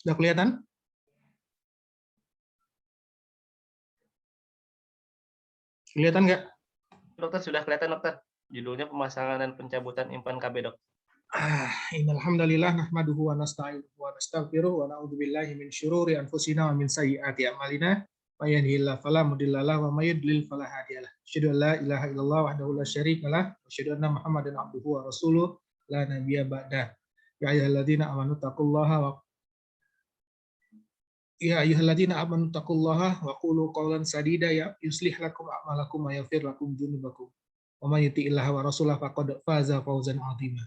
Sudah kelihatan? Kelihatan nggak? Dokter, sudah kelihatan, dokter. Judulnya pemasangan dan pencabutan implan KB, dok. Innal hamdalillah nahmaduhu wa nasta'inuhu wa nastaghfiruh wa na'udzu billahi min syururi anfusina wa min sayyiati a'malina. May yahdihillahu fala mudilla lahu wa may yudlil fala hadiyalah. Asyhadu an la ilaha illallah wahdahu la syarika lah wa asyhadu anna Muhammadan abduhu wa rasuluh la nabiyya ba'dah. Ya ayyuhalladzina amanu taqullaha wa Ya ayyuhalladzina amanu taqullaha wa qulu qawlan sadida yuslih lakum a'malakum wa yaghfir lakum dzunubakum. Wa may yuti'illaha wa rasulahu faqad faza fawzan 'azima.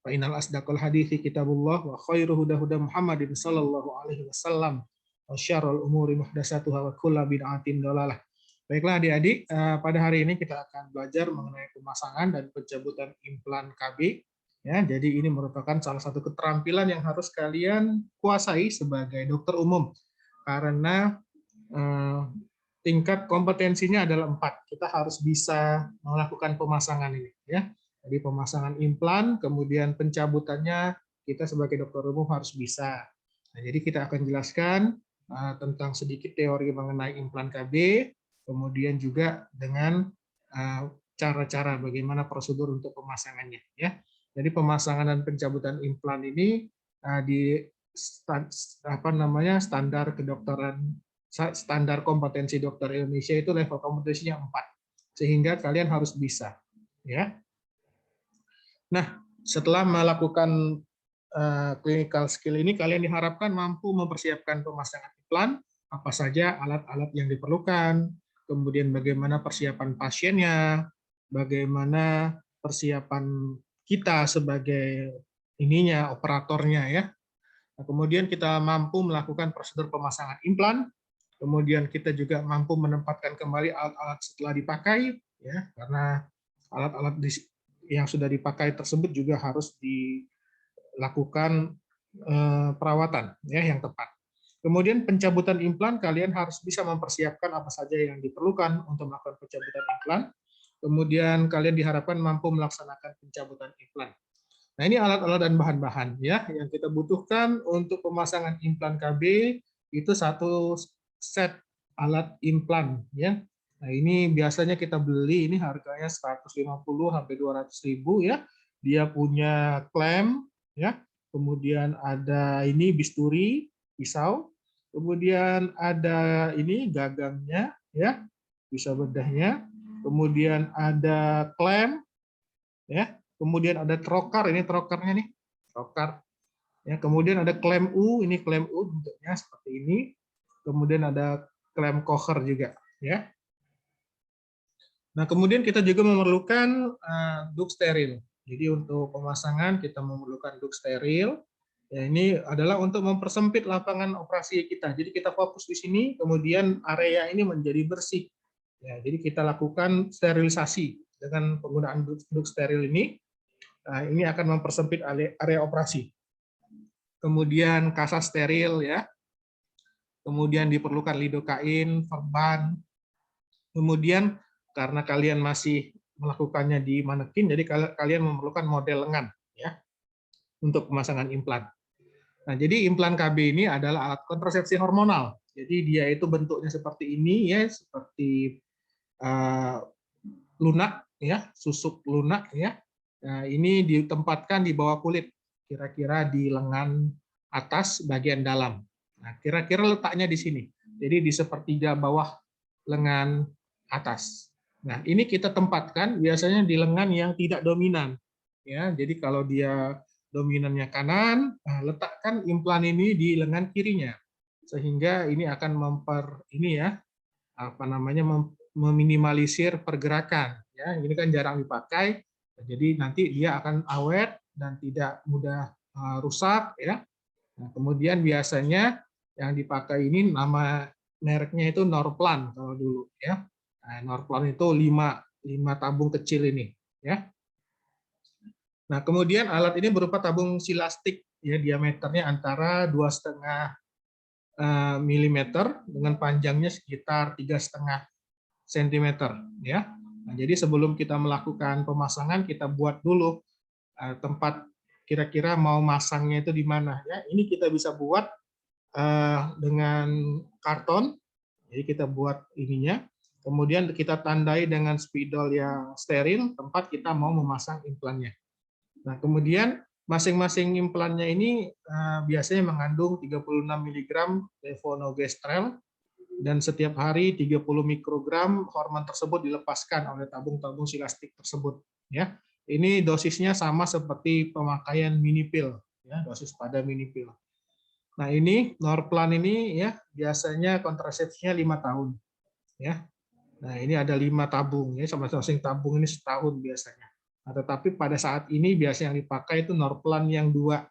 Fa innal asdaqal hadithi kitabullah wa khairu huda Muhammadin sallallahu alaihi wasallam wa syarrul umuri muhdatsatuha wa kullu bid'atin dhalalah. Baiklah adik-adik, pada hari ini kita akan belajar mengenai pemasangan dan pencabutan implan KB. Ya, jadi ini merupakan salah satu keterampilan yang harus kalian kuasai sebagai dokter umum karena tingkat kompetensinya adalah 4. Kita harus bisa melakukan pemasangan ini, ya. Jadi pemasangan implan, kemudian pencabutannya kita sebagai dokter umum harus bisa. Nah, jadi kita akan jelaskan tentang sedikit teori mengenai implan KB, kemudian juga dengan cara-cara bagaimana prosedur untuk pemasangannya, ya. Jadi pemasangan dan pencabutan implan ini di standar kedokteran, standar kompetensi dokter Indonesia itu level kompetensinya 4, sehingga kalian harus bisa, ya. Nah, setelah melakukan clinical skill ini, kalian diharapkan mampu mempersiapkan pemasangan implan, apa saja alat-alat yang diperlukan, kemudian bagaimana persiapan pasiennya, bagaimana persiapan kita sebagai operatornya, ya. Nah, kemudian kita mampu melakukan prosedur pemasangan implan, kemudian kita juga mampu menempatkan kembali alat-alat setelah dipakai, ya, karena alat-alat yang sudah dipakai tersebut juga harus dilakukan perawatan, ya, yang tepat. Kemudian pencabutan implan, kalian harus bisa mempersiapkan apa saja yang diperlukan untuk melakukan pencabutan implan. Kemudian kalian diharapkan mampu melaksanakan pencabutan implan. Nah, ini alat-alat dan bahan-bahan, ya, yang kita butuhkan untuk pemasangan implan KB itu satu set alat implan, ya. Nah, ini biasanya kita beli, ini harganya 150 sampai 200.000, ya. Dia punya klem, ya. Kemudian ada ini bisturi, pisau. Kemudian ada ini gagangnya, ya. Bisa bedahnya. Kemudian ada klem, ya. Kemudian ada trokar, ini trokarnya nih, trokar. Ya, kemudian ada klem U, ini klem U bentuknya seperti ini. Kemudian ada klem kocher juga, ya. Nah, kemudian kita juga memerlukan duk steril. Jadi untuk pemasangan kita memerlukan duk steril. Ya, ini adalah untuk mempersempit lapangan operasi kita. Jadi kita fokus di sini, kemudian area ini menjadi bersih. Ya, jadi kita lakukan sterilisasi dengan penggunaan duk steril ini. Nah, ini akan mempersempit area operasi. Kemudian kasa steril, ya. Kemudian diperlukan lidokain, perban. Kemudian karena kalian masih melakukannya di manekin, jadi kalian memerlukan model lengan, ya, untuk pemasangan implan. Nah, jadi implan KB ini adalah alat kontrasepsi hormonal. Jadi dia itu bentuknya seperti ini, ya, seperti lunak, ya, susuk lunak, ya. Nah, ini ditempatkan di bawah kulit, kira-kira di lengan atas bagian dalam. Nah, kira-kira letaknya di sini. Jadi di sepertiga bawah lengan atas. Nah, ini kita tempatkan biasanya di lengan yang tidak dominan. Ya, jadi kalau dia dominannya kanan, nah, letakkan implan ini di lengan kirinya. Sehingga ini akan meminimalisir pergerakan. Ya, ini kan jarang dipakai. Jadi nanti dia akan awet dan tidak mudah rusak, ya. Nah, kemudian biasanya yang dipakai ini nama mereknya itu Norplan kalau dulu, ya. Nah, Norplan itu 5 tabung kecil ini, ya. Nah, kemudian alat ini berupa tabung silastik, ya, diameternya antara 2,5 mm dengan panjangnya sekitar 3,5 cm, ya. Nah, jadi sebelum kita melakukan pemasangan, kita buat dulu tempat kira-kira mau masangnya itu di mana, ya. Ini kita bisa buat dengan karton. Jadi kita buat ininya, kemudian kita tandai dengan spidol yang steril tempat kita mau memasang implannya. Nah, kemudian masing-masing implannya ini biasanya mengandung 36 mg levonorgestrel dan setiap hari 30 mikrogram hormon tersebut dilepaskan oleh tabung-tabung silastik tersebut. Ya, ini dosisnya sama seperti pemakaian minipil, ya, dosis pada minipil. Nah, ini Norplan ini ya biasanya kontrasepsinya 5 tahun. Ya. Nah, ini ada 5 tabung ya, masing-masing tabung ini setahun biasanya. Nah, tetapi pada saat ini biasanya yang dipakai itu Norplan yang 2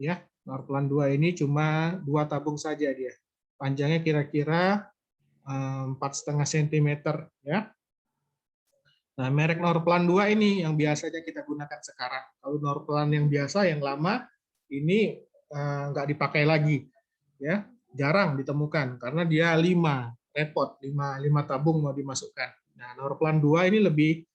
ya. Norplan 2 ini cuma 2 tabung saja dia. Panjangnya kira-kira 4,5 cm ya. Nah, merek Norplan 2 ini yang biasanya kita gunakan sekarang. Kalau Norplan yang biasa yang lama ini nggak dipakai lagi ya, jarang ditemukan karena dia 5 repot, 5 tabung mau dimasukkan. Nah, Norplan 2 ini lebih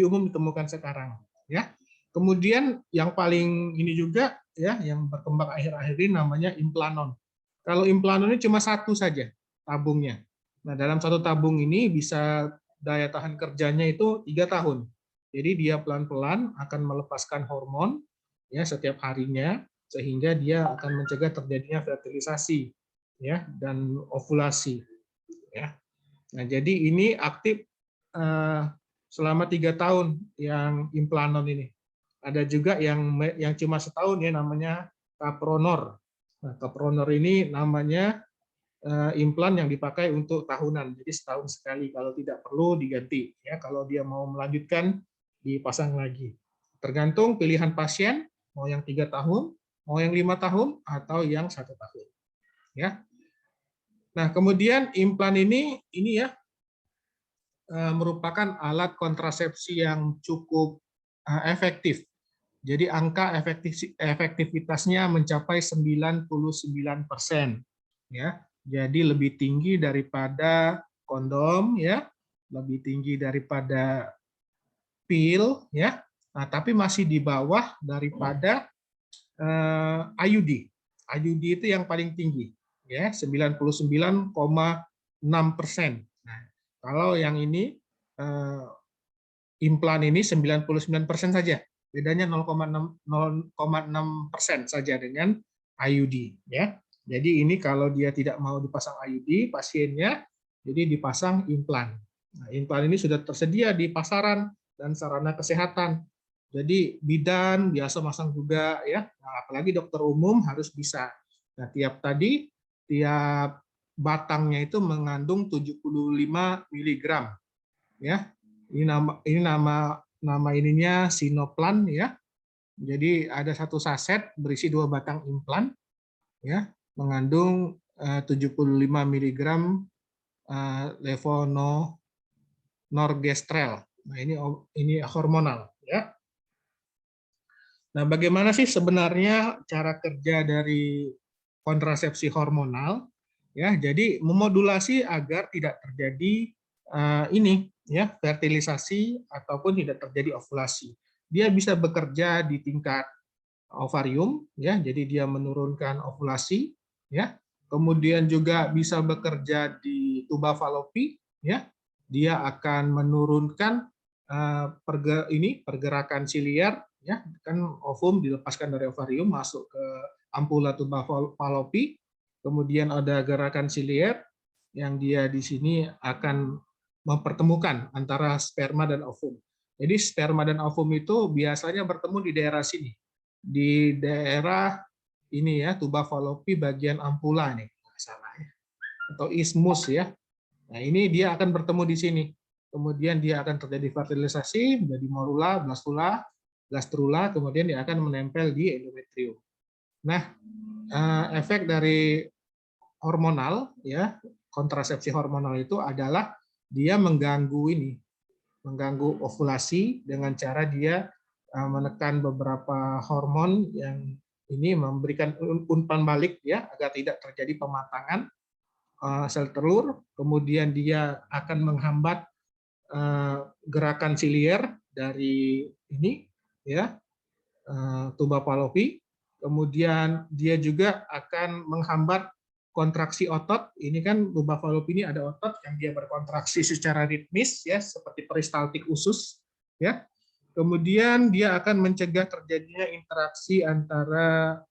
umum ditemukan sekarang ya. Kemudian yang paling ini juga ya yang berkembang akhir-akhir ini namanya Implanon. Kalau Implanon ini cuma 1 saja tabungnya. Nah, dalam 1 tabung ini bisa daya tahan kerjanya itu 3 tahun. Jadi dia pelan-pelan akan melepaskan hormon ya setiap harinya sehingga dia akan mencegah terjadinya fertilisasi ya dan ovulasi ya. Nah, jadi ini aktif selama 3 tahun yang Implanon ini. Ada juga yang cuma setahun ya namanya Capronor. Nah, Capronor ini namanya implan yang dipakai untuk tahunan, jadi setahun sekali. Kalau tidak perlu diganti, ya. Kalau dia mau melanjutkan, dipasang lagi. Tergantung pilihan pasien, mau yang 3 tahun, mau yang 5 tahun, atau yang 1 tahun. Ya. Nah, kemudian implan ini ya merupakan alat kontrasepsi yang cukup efektif. Jadi angka efektivitasnya mencapai 99%. Ya. Jadi lebih tinggi daripada kondom ya, lebih tinggi daripada pil ya. Nah, tapi masih di bawah daripada IUD. IUD itu yang paling tinggi ya, 99,6%. Nah, kalau yang ini implan ini 99% saja. Bedanya 0,6% saja dengan IUD ya. Jadi ini kalau dia tidak mau dipasang IUD, pasiennya jadi dipasang implan. Nah, implan ini sudah tersedia di pasaran dan sarana kesehatan. Jadi bidan biasa masang juga ya. Nah, apalagi dokter umum harus bisa. Nah, tiap batangnya itu mengandung 75 mg ya. Ini nama ininya Sinoplan ya. Jadi ada 1 saset berisi 2 batang implan ya, mengandung 75 mg levonorgestrel. Nah, ini hormonal ya. Nah, bagaimana sih sebenarnya cara kerja dari kontrasepsi hormonal? Ya, jadi memodulasi agar tidak terjadi ini ya fertilisasi ataupun tidak terjadi ovulasi. Dia bisa bekerja di tingkat ovarium ya, jadi dia menurunkan ovulasi ya. Kemudian juga bisa bekerja di tuba falopi ya. Dia akan menurunkan pergerakan siliar ya, kan ovum dilepaskan dari ovarium masuk ke ampula tuba falopi. Kemudian ada gerakan siliar yang dia di sini akan mempertemukan antara sperma dan ovum. Jadi sperma dan ovum itu biasanya bertemu di daerah sini, di daerah ini ya, tuba falopi bagian ampula nih, salah ya, atau ismus ya. Nah, ini dia akan bertemu di sini. Kemudian dia akan terjadi fertilisasi menjadi morula, blastula, gastrula, kemudian dia akan menempel di endometrium. Nah, efek dari hormonal ya, kontrasepsi hormonal itu adalah dia mengganggu ovulasi dengan cara dia menekan beberapa hormon yang ini memberikan umpan balik ya agar tidak terjadi pematangan sel telur. Kemudian dia akan menghambat gerakan silier dari ini ya tuba falopi. Kemudian dia juga akan menghambat kontraksi otot. Ini kan tuba fallopi ini ada otot yang dia berkontraksi secara ritmis ya, seperti peristaltik usus ya. Kemudian dia akan mencegah terjadinya interaksi antara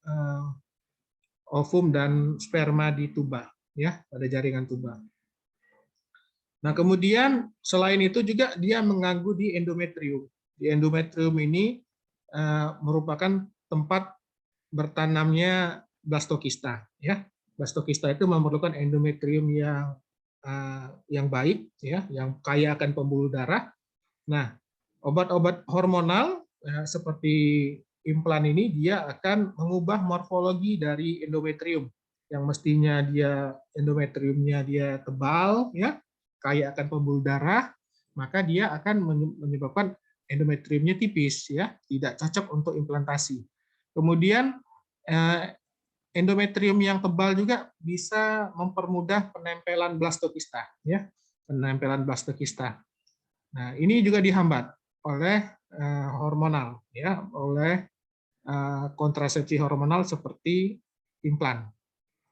ovum dan sperma di tuba ya, pada jaringan tuba. Nah, kemudian selain itu juga dia mengganggu di endometrium. Di endometrium ini merupakan tempat bertanamnya blastokista ya. Blastokista itu memerlukan endometrium yang baik ya, yang kaya akan pembuluh darah. Nah, obat-obat hormonal seperti implan ini dia akan mengubah morfologi dari endometrium yang mestinya dia endometriumnya dia tebal ya, kaya akan pembuluh darah, maka dia akan menyebabkan endometriumnya tipis ya, tidak cocok untuk implantasi. Kemudian endometrium yang tebal juga bisa mempermudah penempelan blastokista ya, penempelan blastokista. Nah, ini juga dihambat oleh hormonal ya, oleh kontrasepsi hormonal seperti implan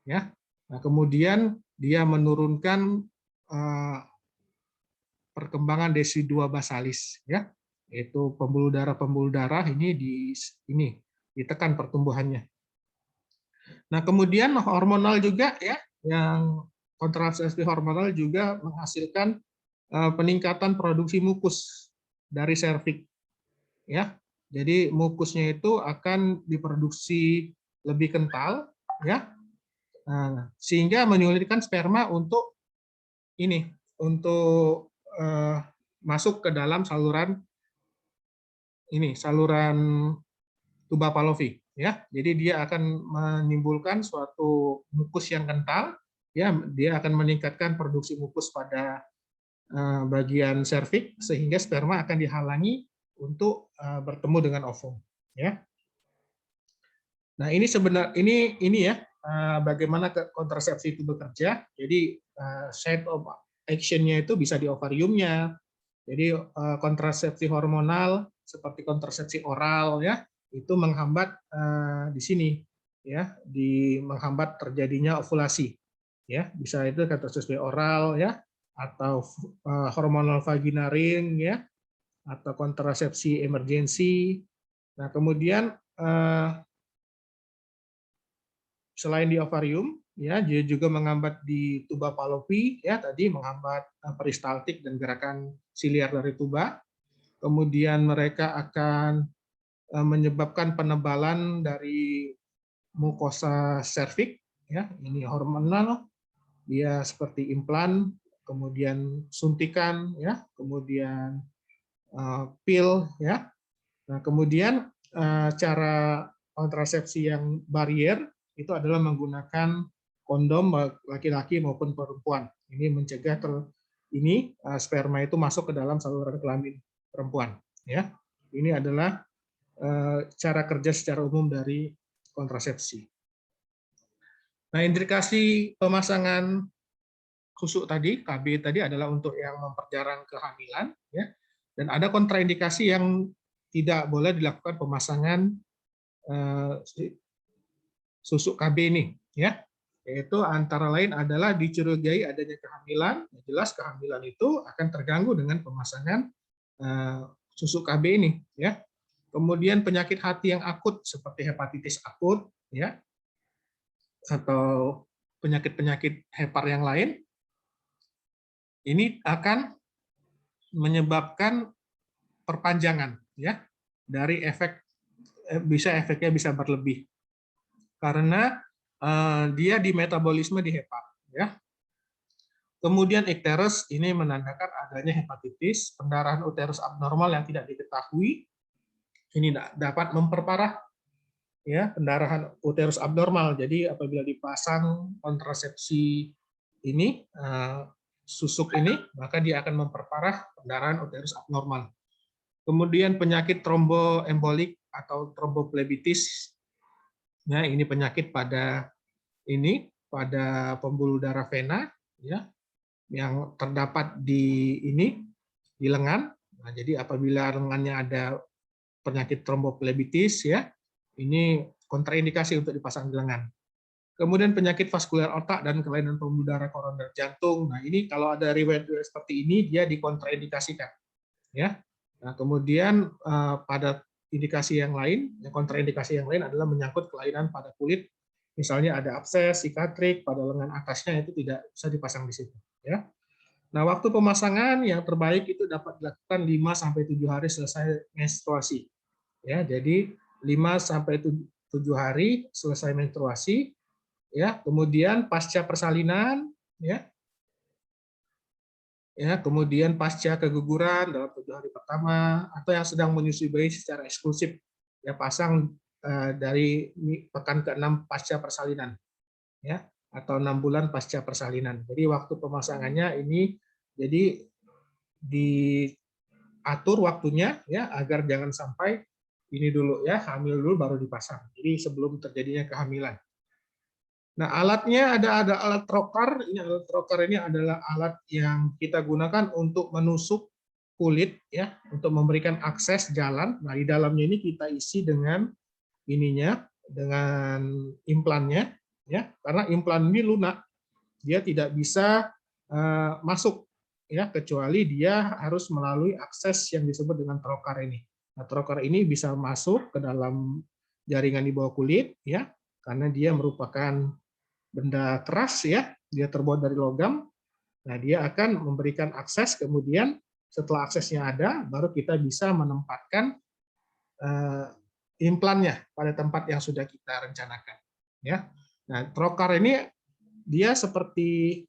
ya. Nah, kemudian dia menurunkan perkembangan desidua basalis ya, yaitu pembuluh darah ini ditekan pertumbuhannya. Nah, kemudian hormonal juga ya, yang kontrasepsi hormonal juga menghasilkan peningkatan produksi mukus dari serviks ya. Jadi mukusnya itu akan diproduksi lebih kental ya. Nah, sehingga menyulitkan sperma untuk masuk ke dalam saluran tuba fallopi ya. Jadi dia akan menimbulkan suatu mukus yang kental ya, dia akan meningkatkan produksi mukus pada bagian serviks sehingga sperma akan dihalangi untuk bertemu dengan ovum ya. Nah, ini ya bagaimana kontrasepsi itu bekerja. Jadi site of action-nya itu bisa di ovariumnya. Jadi kontrasepsi hormonal seperti kontrasepsi oral ya, itu menghambat di sini ya, menghambat terjadinya ovulasi ya. Bisa itu kontrasepsi oral ya, atau hormonal vagina ring ya, atau kontrasepsi emergensi. Nah, kemudian selain di ovarium ya, dia juga menghambat di tuba fallopi ya, tadi menghambat peristaltik dan gerakan siliar dari tuba. Kemudian mereka akan menyebabkan penebalan dari mukosa serviks ya, ini hormonal, dia seperti implan, kemudian suntikan ya, kemudian pil ya. Nah, kemudian cara kontrasepsi yang barier itu adalah menggunakan kondom laki-laki maupun perempuan. Ini mencegah sperma itu masuk ke dalam saluran kelamin perempuan ya. Ini adalah cara kerja secara umum dari kontrasepsi. Nah, indikasi pemasangan susuk tadi, KB tadi adalah untuk yang memperjarang kehamilan ya. Dan ada kontraindikasi yang tidak boleh dilakukan pemasangan susuk KB ini ya. Yaitu antara lain adalah dicurigai adanya kehamilan, jelas kehamilan itu akan terganggu dengan pemasangan susuk KB ini ya. Kemudian penyakit hati yang akut seperti hepatitis akut ya, atau penyakit-penyakit hepar yang lain, ini akan menyebabkan perpanjangan ya dari efeknya bisa berlebih karena dia di metabolisme di hepar ya. Kemudian ikterus ini menandakan adanya hepatitis, pendarahan uterus abnormal yang tidak diketahui. Ini dapat memperparah ya pendarahan uterus abnormal. Jadi apabila dipasang kontrasepsi ini susuk ini, maka dia akan memperparah pendarahan uterus abnormal. Kemudian penyakit tromboembolik atau tromboplebitis. Nah, ini penyakit pada pembuluh darah vena ya, yang terdapat di lengan. Nah, jadi apabila lengannya ada penyakit tromboplebitis ya, ini kontraindikasi untuk dipasang di lengan. Kemudian penyakit vaskuler otak dan kelainan pembuluh darah koroner jantung. Nah, ini kalau ada riwayat seperti ini dia dikontraindikasikan, ya. Nah, kemudian pada indikasi yang lain, kontraindikasi yang lain adalah menyangkut kelainan pada kulit, misalnya ada abses, sikatrik pada lengan atasnya, itu tidak bisa dipasang di situ, ya. Nah, waktu pemasangan yang terbaik itu dapat dilakukan 5 sampai 7 hari selesai menstruasi. Ya, jadi 5 sampai 7 hari selesai menstruasi, ya. Kemudian pasca persalinan, ya. Ya, kemudian pasca keguguran dalam 7 hari pertama, atau yang sedang menyusui bayi secara eksklusif, ya pasang dari pekan ke-6 pasca persalinan, ya, atau 6 bulan pasca persalinan. Jadi waktu pemasangannya ini jadi diatur waktunya, ya, agar jangan sampai ini dulu, ya, hamil dulu baru dipasang. Jadi sebelum terjadinya kehamilan. Nah, alatnya ada alat trocar. Ini alat trocar ini adalah alat yang kita gunakan untuk menusuk kulit, ya, untuk memberikan akses jalan. Nah, di dalamnya ini kita isi dengan ininya, dengan implannya, ya, karena implan ini lunak, dia tidak bisa masuk, ya, kecuali dia harus melalui akses yang disebut dengan trocar ini. Nah, trocar ini bisa masuk ke dalam jaringan di bawah kulit, ya, karena dia merupakan benda keras, ya, dia terbuat dari logam. Nah, dia akan memberikan akses, kemudian setelah aksesnya ada, baru kita bisa menempatkan implannya pada tempat yang sudah kita rencanakan, ya. Nah, trocar ini dia seperti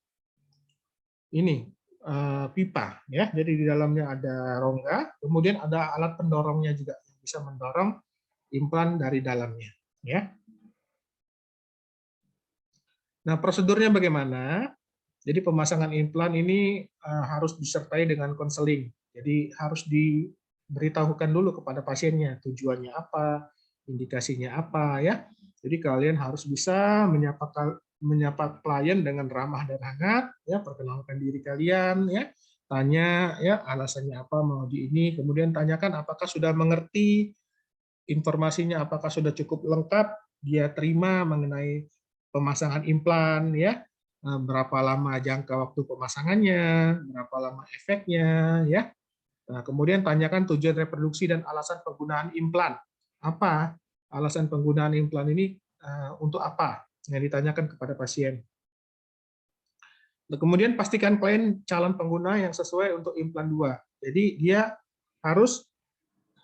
ini, pipa, ya. Jadi di dalamnya ada rongga, kemudian ada alat pendorongnya juga yang bisa mendorong implan dari dalamnya, ya. Nah, prosedurnya bagaimana? Jadi pemasangan implan ini harus disertai dengan konseling. Jadi harus diberitahukan dulu kepada pasiennya tujuannya apa, indikasinya apa, ya. Jadi kalian harus bisa menyapa klien dengan ramah dan hangat, ya, perkenalkan diri kalian, ya. Tanya, ya, alasannya apa mau di ini, kemudian tanyakan apakah sudah mengerti informasinya, apakah sudah cukup lengkap dia terima mengenai pemasangan implan, ya, berapa lama jangka waktu pemasangannya, berapa lama efeknya, ya. Nah, kemudian tanyakan tujuan reproduksi dan alasan penggunaan implan. Apa alasan penggunaan implan ini, untuk apa? Yang ditanyakan kepada pasien. Nah, kemudian pastikan klien calon pengguna yang sesuai untuk implan 2. Jadi dia harus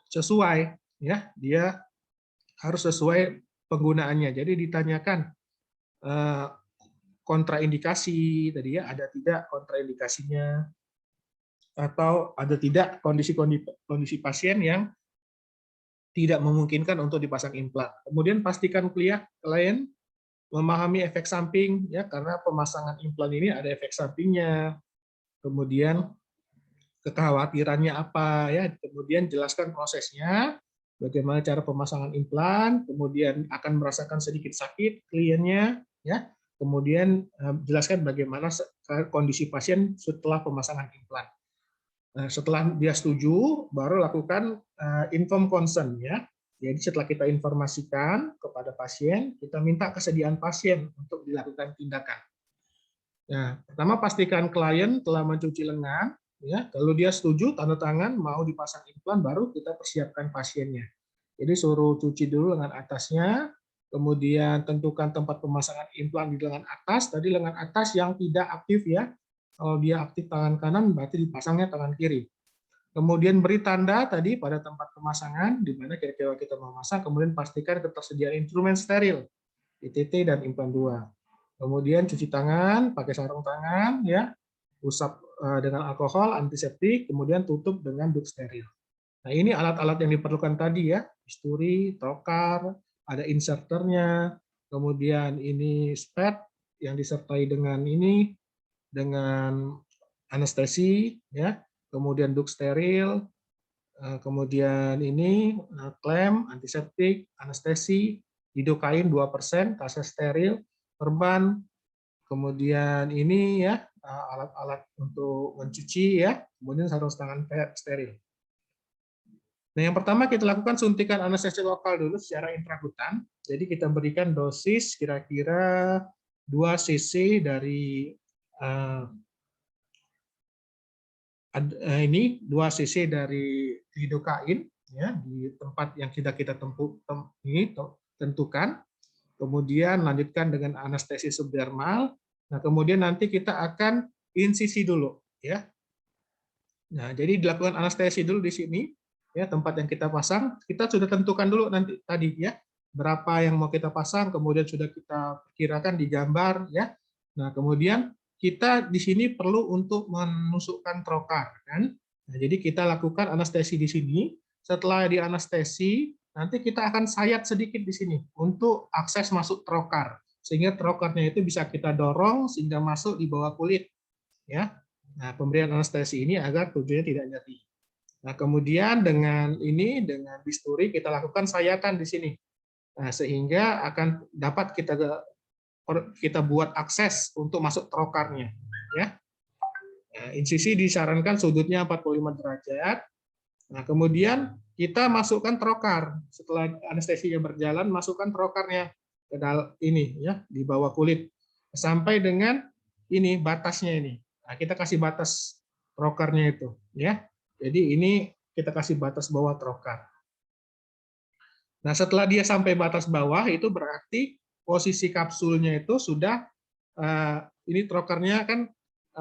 sesuai, ya, dia harus sesuai penggunaannya. Jadi ditanyakan kontraindikasi tadi, ya, ada tidak kontraindikasinya, atau ada tidak kondisi pasien yang tidak memungkinkan untuk dipasang implan. Kemudian pastikan klien memahami efek samping, ya, karena pemasangan implan ini ada efek sampingnya. Kemudian kekhawatirannya apa, ya, kemudian jelaskan prosesnya, bagaimana cara pemasangan implan, kemudian akan merasakan sedikit sakit kliennya, ya. Kemudian jelaskan bagaimana kondisi pasien setelah pemasangan implan. Nah, setelah dia setuju, baru lakukan informed consent, ya. Jadi setelah kita informasikan kepada pasien, kita minta kesediaan pasien untuk dilakukan tindakan. Nah, pertama pastikan klien telah mencuci lengan, ya. Kalau dia setuju, tanda tangan mau dipasang implan, baru kita persiapkan pasiennya. Jadi suruh cuci dulu lengan atasnya, kemudian tentukan tempat pemasangan implan di lengan atas. Tadi lengan atas yang tidak aktif, ya. Kalau dia aktif tangan kanan, berarti dipasangnya tangan kiri. Kemudian beri tanda tadi pada tempat pemasangan, di mana kira-kira kita mau masang, kemudian pastikan ketersediaan instrumen steril, ITT dan implan 2. Kemudian cuci tangan, pakai sarung tangan, ya, usap dengan alkohol, antiseptik, kemudian tutup dengan duk steril. Nah, ini alat-alat yang diperlukan tadi, ya, bisturi, trocar, ada inserternya, kemudian ini spet yang disertai dengan ini, dengan anestesi, ya, kemudian duk steril, kemudian ini klem, antiseptik, anestesi, lidokain 2%, kaset steril, perban, kemudian ini, ya, alat-alat untuk mencuci, ya, kemudian sarung tangan steril. Nah, yang pertama kita lakukan suntikan anestesi lokal dulu secara intrakutan. Jadi kita berikan dosis kira-kira 2 cc dari ini 2 cc dari lidokain ya di tempat yang sudah kita tentukan. Kemudian lanjutkan dengan anestesi subdermal. Nah, kemudian nanti kita akan insisi dulu ya. Nah, jadi dilakukan anestesi dulu di sini ya, tempat yang kita pasang. Kita sudah tentukan dulu nanti tadi ya, berapa yang mau kita pasang, kemudian sudah kita perkirakan di gambar ya. Nah, kemudian kita di sini perlu untuk menusukkan trokar kan. Nah, jadi kita lakukan anestesi di sini. Setelah di anestesi, nanti kita akan sayat sedikit di sini untuk akses masuk trokar, sehingga trokarnya itu bisa kita dorong sehingga masuk di bawah kulit ya. Nah, pemberian anestesi ini agar tujuannya tidak nyeri. Nah, kemudian dengan bisturi kita lakukan sayatan di sini. Nah, sehingga akan dapat kita buat akses untuk masuk trokarnya ya. Nah, insisi disarankan sudutnya 45 derajat. Nah, kemudian kita masukkan trokar. Setelah anestesinya berjalan, masukkan trokarnya ke dalam ini ya, di bawah kulit sampai dengan ini batasnya ini. Nah, kita kasih batas trokarnya itu ya. Jadi ini kita kasih batas bawah trokar. Nah, setelah dia sampai batas bawah itu berarti posisi kapsulnya itu sudah ini trokarnya kan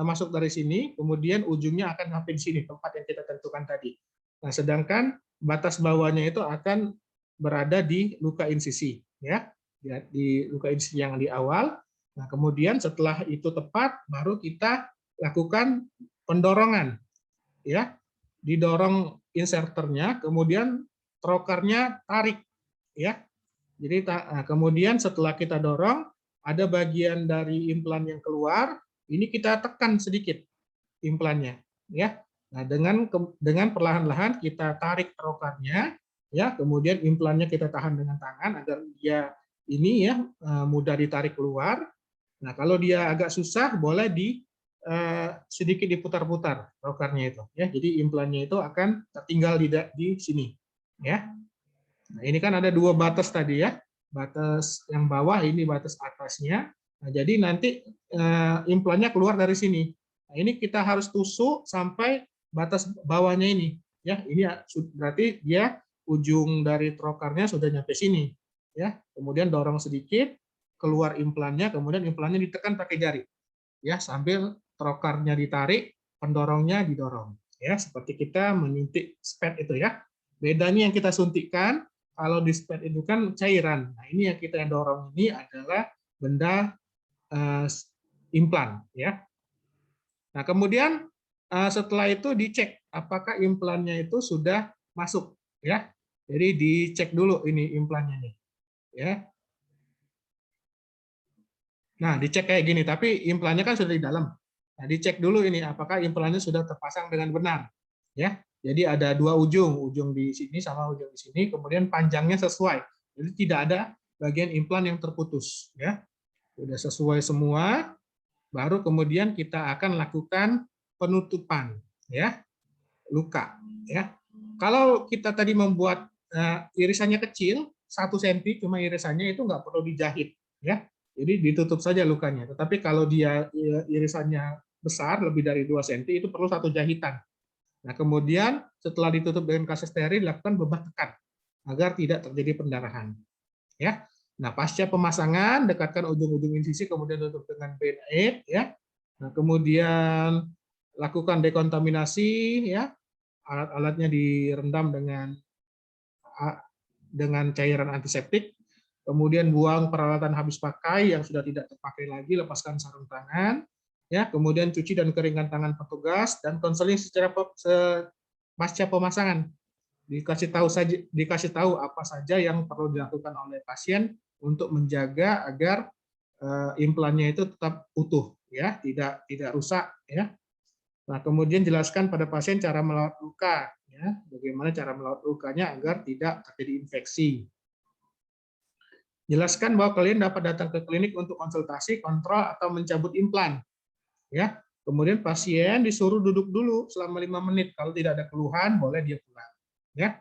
masuk dari sini, kemudian ujungnya akan sampai di sini tempat yang kita tentukan tadi. Nah, sedangkan batas bawahnya itu akan berada di luka insisi ya, di luka insisi yang di awal. Nah, kemudian setelah itu tepat baru kita lakukan pendorongan ya, didorong inserternya, kemudian trokarnya tarik ya. Jadi kemudian setelah kita dorong, ada bagian dari implan yang keluar, ini kita tekan sedikit implannya ya. Nah, dengan perlahan-lahan kita tarik trokarnya ya, kemudian implannya kita tahan dengan tangan agar dia ini ya mudah ditarik keluar. Nah, kalau dia agak susah boleh sedikit diputar-putar trokarnya itu ya. Jadi implannya itu akan tertinggal di sini ya. Nah, ini kan ada 2 batas tadi ya. Batas yang bawah ini batas atasnya. Nah, jadi nanti implannya keluar dari sini. Nah, ini kita harus tusuk sampai batas bawahnya ini ya. Ini berarti dia ujung dari trokarnya sudah nyampe sini ya. Kemudian dorong sedikit keluar implannya, kemudian implannya ditekan pakai jari ya sambil trokarnya ditarik, pendorongnya didorong ya, seperti kita menyuntik SPED itu ya. Bedanya yang kita suntikkan kalau di SPED itu kan cairan. Nah, ini yang kita dorong ini adalah benda implan ya. Nah, kemudian setelah itu dicek apakah implannya itu sudah masuk ya. Jadi dicek dulu ini implannya nih ya. Nah, dicek kayak gini, tapi implannya kan sudah di dalam. Nah, dicek dulu ini apakah implannya sudah terpasang dengan benar ya. Jadi ada 2 ujung di sini sama ujung di sini, kemudian panjangnya sesuai. Jadi tidak ada bagian implan yang terputus ya. Sudah sesuai semua, baru kemudian kita akan lakukan penutupan ya, luka ya. Kalau kita tadi membuat irisannya kecil 1 cm cuma irisannya itu nggak perlu dijahit ya. Jadi ditutup saja lukanya. Tetapi kalau dia irisannya besar lebih dari 2 cm itu perlu 1 jahitan. Nah, kemudian setelah ditutup dengan kaset steril dilakukan bedah tekan agar tidak terjadi pendarahan. Ya. Nah, pasca pemasangan dekatkan ujung-ujung insisi kemudian tutup dengan band-aid ya. Nah, kemudian lakukan dekontaminasi ya. Alat-alatnya direndam dengan cairan antiseptik. Kemudian buang peralatan habis pakai yang sudah tidak terpakai lagi, lepaskan sarung tangan. Ya, kemudian cuci dan keringkan tangan petugas dan konseling secara pasca pemasangan. Dikasih tahu apa saja yang perlu dilakukan oleh pasien untuk menjaga agar implannya itu tetap utuh ya, tidak rusak ya. Nah, kemudian jelaskan pada pasien cara melawat luka ya, bagaimana cara melawat lukanya agar tidak terjadi infeksi. Jelaskan bahwa kalian dapat datang ke klinik untuk konsultasi, kontrol atau mencabut implan. Ya, kemudian pasien disuruh duduk dulu selama 5 menit. Kalau tidak ada keluhan, boleh dia pulang. Ya.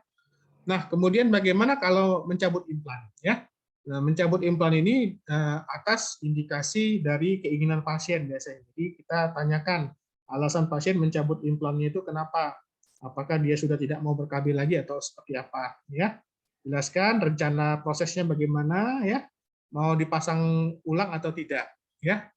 Nah, kemudian bagaimana kalau mencabut implan? Ya, nah, mencabut implan ini atas indikasi dari keinginan pasien biasanya. Jadi kita tanyakan alasan pasien mencabut implannya itu kenapa? Apakah dia sudah tidak mau ber-KB lagi atau seperti apa? Ya, jelaskan rencana prosesnya bagaimana, ya, mau dipasang ulang atau tidak, ya.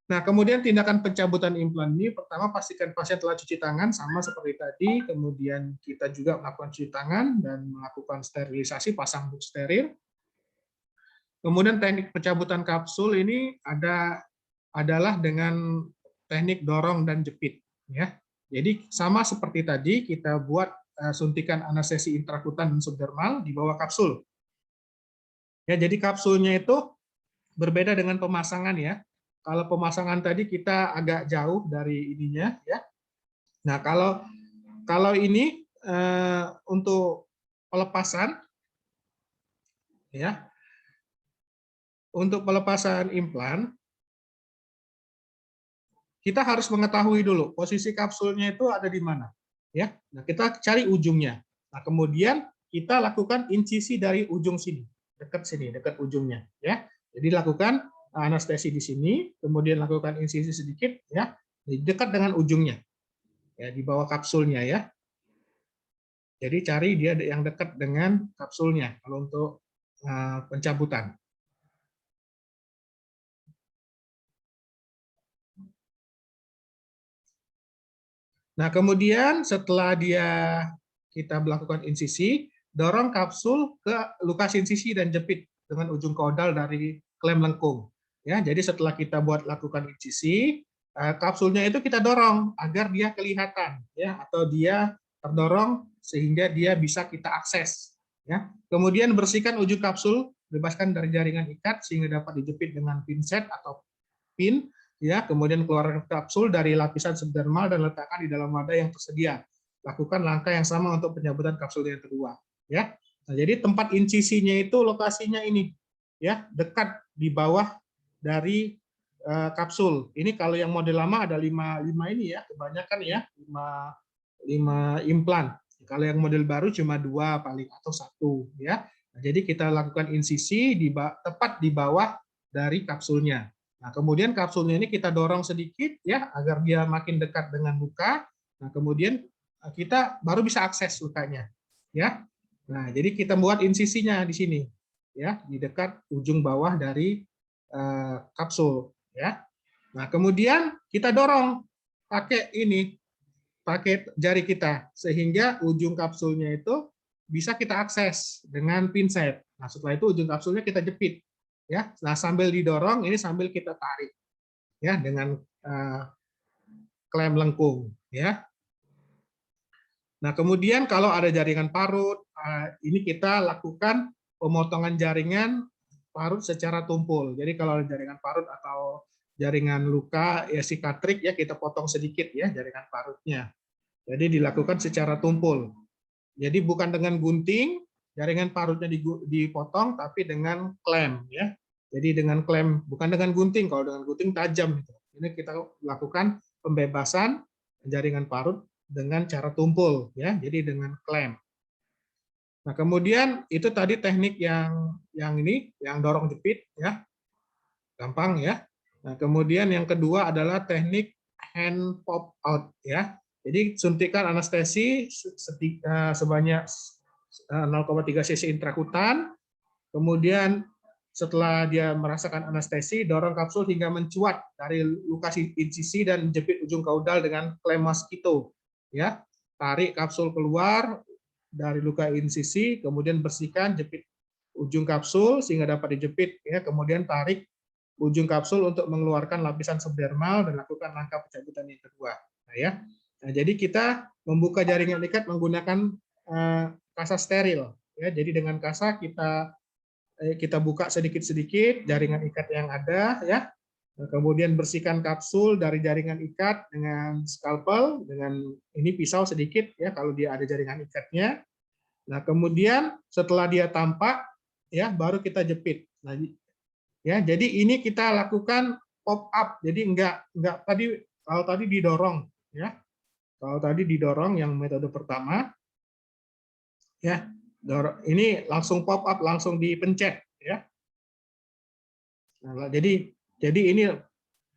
Nah, kemudian tindakan pencabutan implan ini pertama pastikan pasien telah cuci tangan sama seperti tadi, kemudian kita juga melakukan cuci tangan dan melakukan sterilisasi, pasang book steril. Kemudian teknik pencabutan kapsul ini adalah dengan teknik dorong dan jepit, ya. Jadi sama seperti tadi kita buat suntikan anestesi intrakutan dan subdermal di bawah kapsul. Ya, jadi kapsulnya itu berbeda dengan pemasangan ya. Kalau pemasangan tadi kita agak jauh dari ininya ya. Nah, kalau ini untuk pelepasan ya, untuk pelepasan implan kita harus mengetahui dulu posisi kapsulnya itu ada di mana ya. Nah, kita cari ujungnya. Nah, kemudian kita lakukan insisi dari ujung sini, dekat ujungnya ya. Jadi lakukan anestesi di sini, kemudian lakukan insisi sedikit ya, dekat dengan ujungnya. Ya, di bawah kapsulnya ya. Jadi cari dia yang dekat dengan kapsulnya kalau untuk pencabutan. Nah, kemudian setelah kita melakukan insisi, dorong kapsul ke lukas insisi dan jepit dengan ujung kaudal dari klem lengkung. Ya, jadi setelah kita lakukan insisi, kapsulnya itu kita dorong agar dia kelihatan ya, atau dia terdorong sehingga dia bisa kita akses ya. Kemudian bersihkan ujung kapsul, bebaskan dari jaringan ikat sehingga dapat dijepit dengan pinset atau pin ya, kemudian keluarkan kapsul dari lapisan subdermal dan letakkan di dalam wadah yang tersedia. Lakukan langkah yang sama untuk pencabutan kapsul yang kedua ya. Nah, jadi tempat insisinya itu lokasinya ini ya, dekat di bawah dari kapsul. Ini kalau yang model lama ada 5 ini ya, kebanyakan ya, 5 implan. Kalau yang model baru cuma 2 paling atau 1 ya. Nah, jadi kita lakukan insisi tepat di bawah dari kapsulnya. Nah, kemudian kapsulnya ini kita dorong sedikit ya agar dia makin dekat dengan luka. Nah, kemudian kita baru bisa akses lukanya ya. Nah, jadi kita buat insisinya di sini ya, di dekat ujung bawah dari kapsul ya. Nah, kemudian kita dorong pakai jari kita sehingga ujung kapsulnya itu bisa kita akses dengan pinset. Nah, setelah itu ujung kapsulnya kita jepit ya. Nah, sambil didorong ini sambil kita tarik ya dengan klem lengkung ya. Nah, kemudian kalau ada jaringan parut, ini kita lakukan pemotongan jaringan parut secara tumpul. Jadi kalau ada jaringan parut atau jaringan luka ya sikatrik ya kita potong sedikit ya jaringan parutnya. Jadi dilakukan secara tumpul. Jadi bukan dengan gunting, jaringan parutnya dipotong, tapi dengan klem ya. Jadi dengan klem, bukan dengan gunting. Kalau dengan gunting tajam. Ini kita lakukan pembebasan jaringan parut dengan cara tumpul ya. Jadi dengan klem. Nah, kemudian itu tadi teknik yang ini, yang dorong jepit ya. Gampang ya. Nah, kemudian yang kedua adalah teknik hand pop out ya. Jadi suntikan anestesi sebanyak 0,3 cc intrakutan. Kemudian setelah dia merasakan anestesi, dorong kapsul hingga mencuat dari luka insisi dan jepit ujung kaudal dengan klem mosquito. Ya, tarik kapsul keluar dari luka insisi, kemudian bersihkan jepit ujung kapsul sehingga dapat dijepit. Ya, kemudian tarik ujung kapsul untuk mengeluarkan lapisan subdermal dan lakukan langkah pencabutan yang kedua. Nah, ya. Nah, jadi kita membuka jaringan ikat menggunakan kasa steril. Ya, jadi dengan kasa kita buka sedikit-sedikit jaringan ikat yang ada, ya. Nah, kemudian bersihkan kapsul dari jaringan ikat dengan skalpel, dengan ini pisau sedikit, ya kalau dia ada jaringan ikatnya. Nah, kemudian setelah dia tampak, ya baru kita jepit. Nah, ya jadi ini kita lakukan pop up, jadi enggak tadi kalau tadi didorong ya, kalau tadi didorong yang metode pertama ya, Ini langsung pop up, langsung dipencet, ya. Nah, jadi ini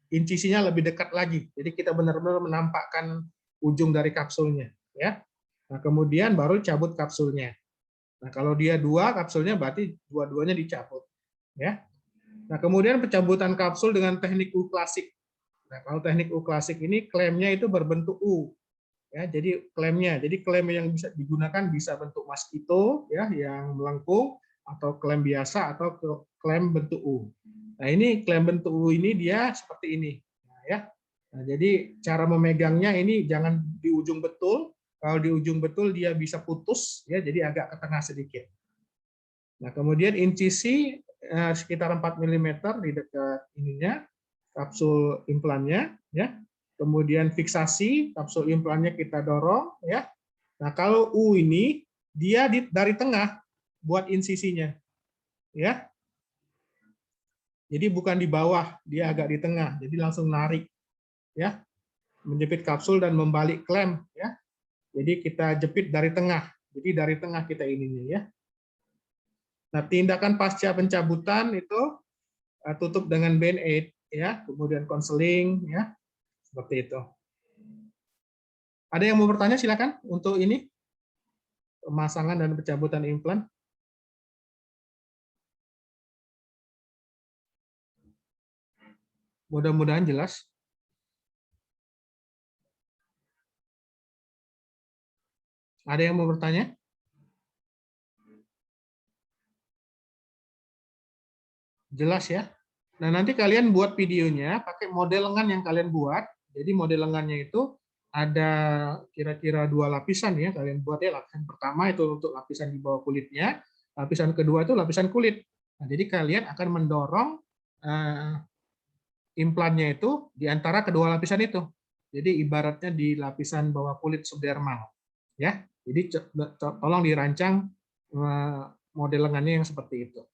incisinya lebih dekat lagi. Jadi kita benar-benar menampakkan ujung dari kapsulnya, ya. Nah, kemudian baru cabut kapsulnya. Nah, kalau dia 2 kapsulnya berarti dua-duanya dicabut, ya. Nah, kemudian pencabutan kapsul dengan teknik U klasik. Nah, kalau teknik U klasik ini klaimnya itu berbentuk U, ya. Jadi klaim yang bisa digunakan bisa bentuk mosquito, ya, yang melengkung, atau klaim biasa, atau klaim bentuk U. Nah, ini klaim bentuk U ini dia seperti ini, nah, ya. Nah, jadi cara memegangnya ini jangan di ujung betul. Kalau di ujung betul dia bisa putus, ya, jadi agak ke tengah sedikit. Nah, kemudian incisi sekitar 4 mm di dekat ininya, kapsul implannya, ya. Kemudian fiksasi, kapsul implannya kita dorong, ya. Nah, kalau U ini dia dari tengah buat insisinya, ya. Jadi bukan di bawah, dia agak di tengah. Jadi langsung narik, ya. Menjepit kapsul dan membalik klem, ya. Jadi kita jepit dari tengah. Jadi dari tengah kita ininya, ya. Nah, tindakan pasca pencabutan itu tutup dengan band-aid, ya, kemudian konseling, ya, seperti itu. Ada yang mau bertanya, silakan untuk ini pemasangan dan pencabutan implan. Mudah-mudahan jelas. Ada yang mau bertanya? Jelas ya. Nah, nanti kalian buat videonya pakai model lengan yang kalian buat. Jadi model lengannya itu ada kira-kira 2 lapisan ya, kalian buat ya. Lapisan pertama itu untuk lapisan di bawah kulitnya, lapisan kedua itu lapisan kulit. Nah, jadi kalian akan mendorong implannya itu di antara kedua lapisan itu. Jadi ibaratnya di lapisan bawah kulit subdermal, ya. Jadi tolong dirancang model lengannya yang seperti itu.